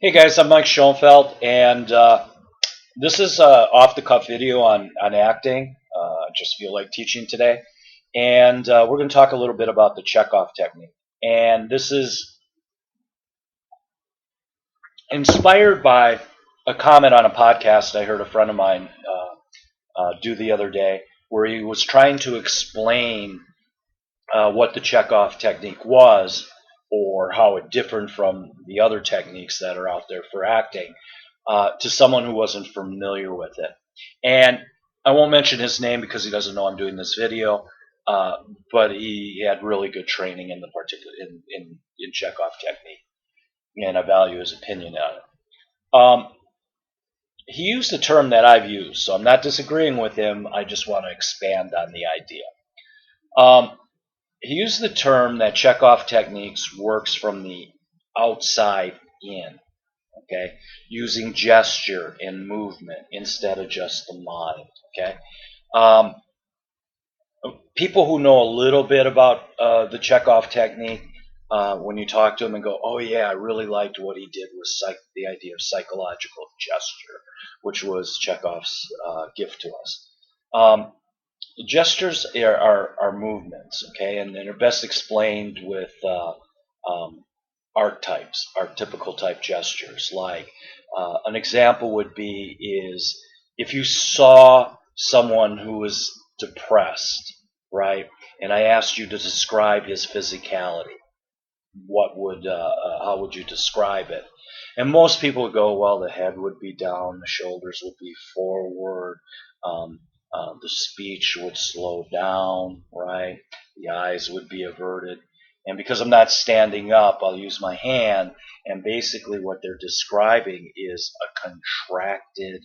Hey guys, I'm Mike Schoenfeld, and this is an off-the-cuff video on acting. I just feel like teaching today, and we're going to talk a little bit about the Chekhov technique. And this is inspired by a comment on a podcast I heard a friend of mine do the other day, where he was trying to explain what the Chekhov technique was, or how it differed from the other techniques that are out there for acting. To someone who wasn't familiar with it. And I won't mention his name because he doesn't know I'm doing this video, but he had really good training in the particular in Chekhov technique, and I value his opinion on it. He used a term that I've used, so I'm not disagreeing with him. I just want to expand on the idea. He used the term that Chekhov techniques works from the outside in. Okay, using gesture and movement instead of just the mind. Okay, um, people who know a little bit about the Chekhov technique, when you talk to them and go, "Oh yeah, I really liked what he did with the idea of psychological gesture, which was Chekhov's gift to us." Gestures are movements, okay, and they're best explained with um, archetypes, archetypical type gestures. Like an example would be is if you saw someone who was depressed, right, and I asked you to describe his physicality, what would how would you describe it? And most people would go, well, the head would be down, the shoulders would be forward, the speech would slow down, right? The eyes would be averted. And because I'm not standing up, I'll use my hand. And basically, what they're describing is a contracted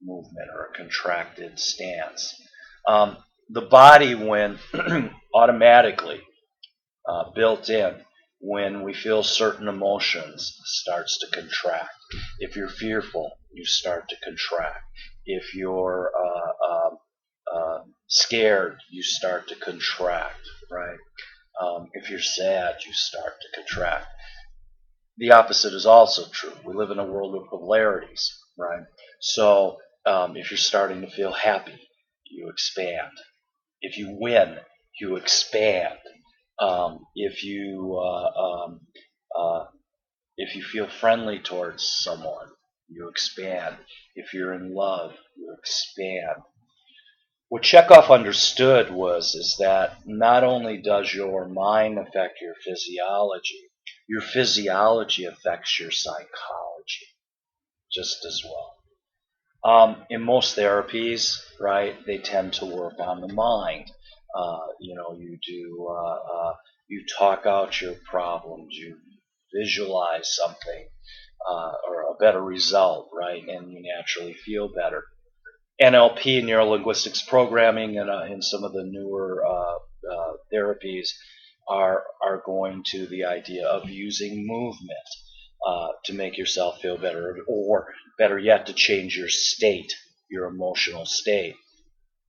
movement or a contracted stance. The body, when automatically built in, when we feel certain emotions, starts to contract. If you're fearful, you start to contract. If you're scared, you start to contract, right? If you're sad, you start to contract. The opposite is also true. We live in a world of polarities, right? So if you're starting to feel happy, you expand. If you win, you expand. If you if you feel friendly towards someone, you expand. If you're in love, you expand. What Chekhov understood was is that not only does your mind affect your physiology affects your psychology just as well. In most therapies, right, they tend to work on the mind. You talk out your problems, you visualize something or a better result, right, and you naturally feel better. NLP, neuro linguistics programming, and some of the newer therapies are going to the idea of using movement to make yourself feel better, or better yet, to change your state, your emotional state,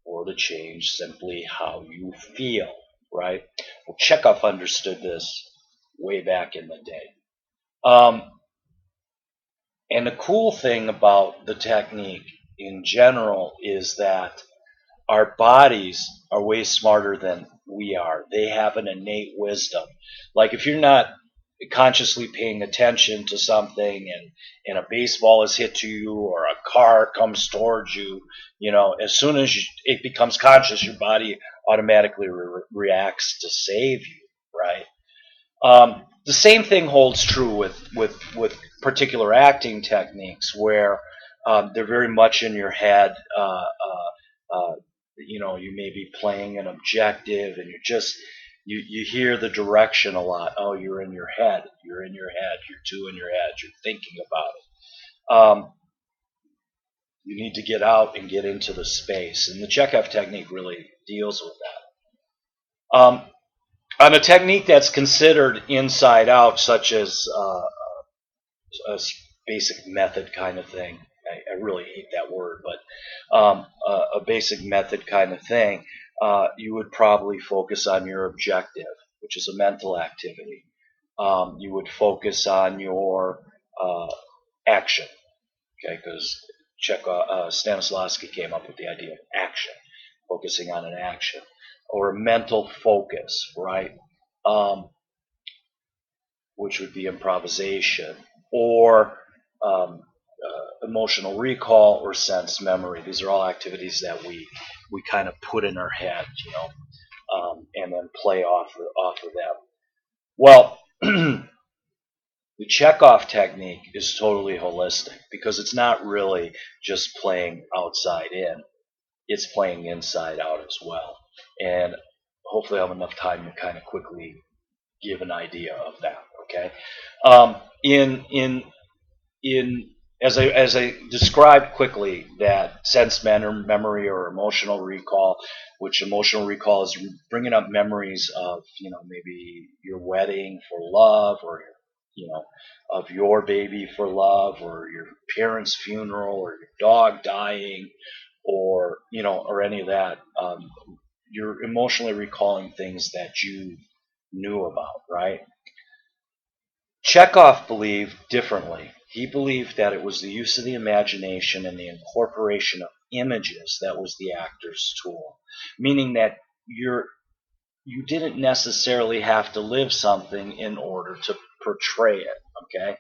or to change simply how you feel, right? Well, Chekhov understood this way back in the day. And the cool thing about the technique in general is that our bodies are way smarter than we are. They have an innate wisdom. Like if you're not consciously paying attention to something, and a baseball is hit to you or a car comes towards you, as soon as it becomes conscious, your body automatically reacts to save you, right? The same thing holds true with particular acting techniques where they're very much in your head. You may be playing an objective, and you hear the direction a lot. Oh, you're in your head. You're in your head. You're doing your head. You're thinking about it. You need to get out and get into the space, and the Chekhov technique really deals with that. On a technique that's considered inside out, such as a basic method kind of thing. I really hate that word, but a basic method kind of thing, you would probably focus on your objective, which is a mental activity. You would focus on your uh, action. Okay, because Stanislavski came up with the idea of action, focusing on an action, or mental focus, right? Um, which would be improvisation, or emotional recall or sense memory. These are all activities that we kind of put in our head, and then play off of them. Well, the Chekhov technique is totally holistic because it's not really just playing outside in; it's playing inside out as well. And hopefully, I have enough time to kind of quickly give an idea of that. Okay, in as I described quickly that sense memory or emotional recall, which emotional recall is bringing up memories of maybe your wedding for love, or of your baby for love, or your parents' funeral, or your dog dying, or or any of that. You're emotionally recalling things that you knew about, right? Chekhov believed differently. He believed that it was the use of the imagination and the incorporation of images that was the actor's tool, meaning that you didn't necessarily have to live something in order to portray it. Okay,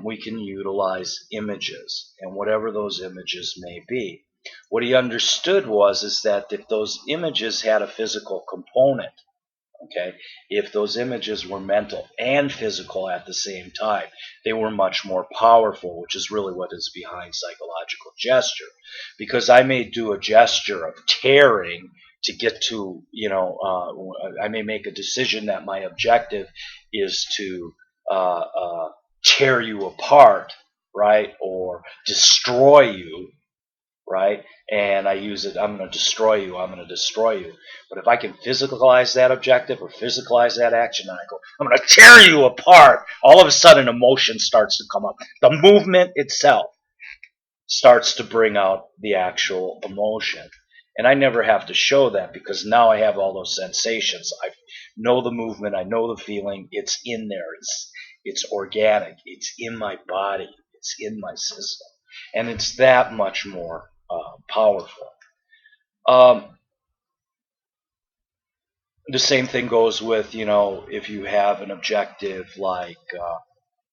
we can utilize images, and whatever those images may be. What he understood was is that if those images had a physical component, okay, if those images were mental and physical at the same time, they were much more powerful, which is really what is behind psychological gesture. Because I may do a gesture of tearing to get to, I may make a decision that my objective is to tear you apart, right, or destroy you, right? And I use it, I'm going to destroy you, I'm going to destroy you. But if I can physicalize that objective or physicalize that action, and I go, I'm going to tear you apart, all of a sudden emotion starts to come up. The movement itself starts to bring out the actual emotion. And I never have to show that because now I have all those sensations. I know the movement, I know the feeling, it's in there, it's organic, it's in my body, it's in my system. And it's that much more powerful. Um, the same thing goes with, if you have an objective like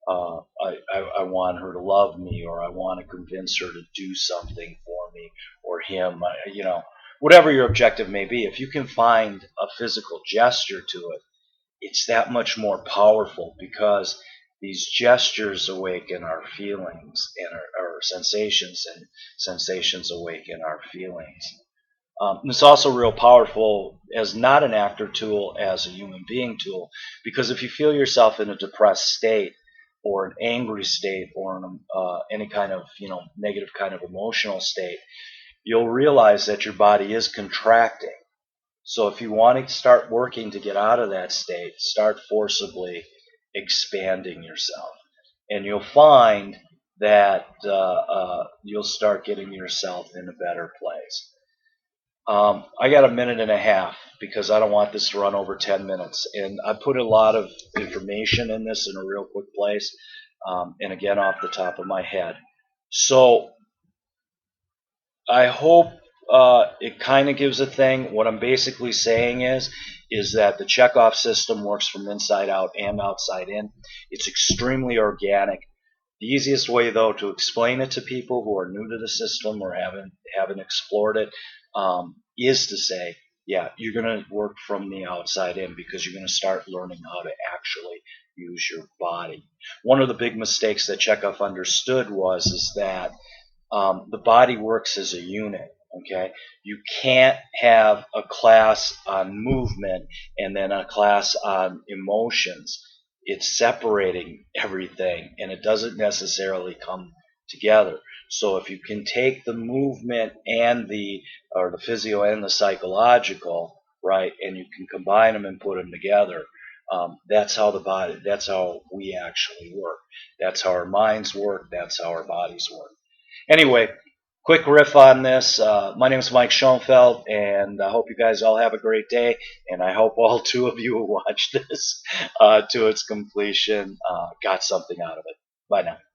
I want her to love me, or I want to convince her to do something for me, or him, whatever your objective may be, if you can find a physical gesture to it, it's that much more powerful because these gestures awaken our feelings and our sensations, and sensations awaken our feelings. It's also real powerful as not an actor tool, as a human being tool, because if you feel yourself in a depressed state, or an angry state, or any kind of negative kind of emotional state, you'll realize that your body is contracting. So if you want to start working to get out of that state, start forcibly expanding yourself, and you'll find that you'll start getting yourself in a better place. I got a minute and a half because I don't want this to run over 10 minutes. And I put a lot of information in this in a real quick place, and again, off the top of my head. So I hope it kind of gives a thing. What I'm basically saying is that the Chekhov system works from inside out and outside in. It's extremely organic. The easiest way, though, to explain it to people who are new to the system or haven't explored it, is to say, yeah, you're going to work from the outside in because you're going to start learning how to actually use your body. One of the big mistakes that Chekhov understood is that the body works as a unit. Okay, you can't have a class on movement and then a class on emotions. It's separating everything, and it doesn't necessarily come together. So if you can take the movement and the physio and the psychological, right, and you can combine them and put them together, that's how that's how we actually work. That's how our minds work. That's how our bodies work. Anyway, quick riff on this. My name is Mike Schoenfeld, and I hope you guys all have a great day. And I hope all two of you who watched this to its completion got something out of it. Bye now.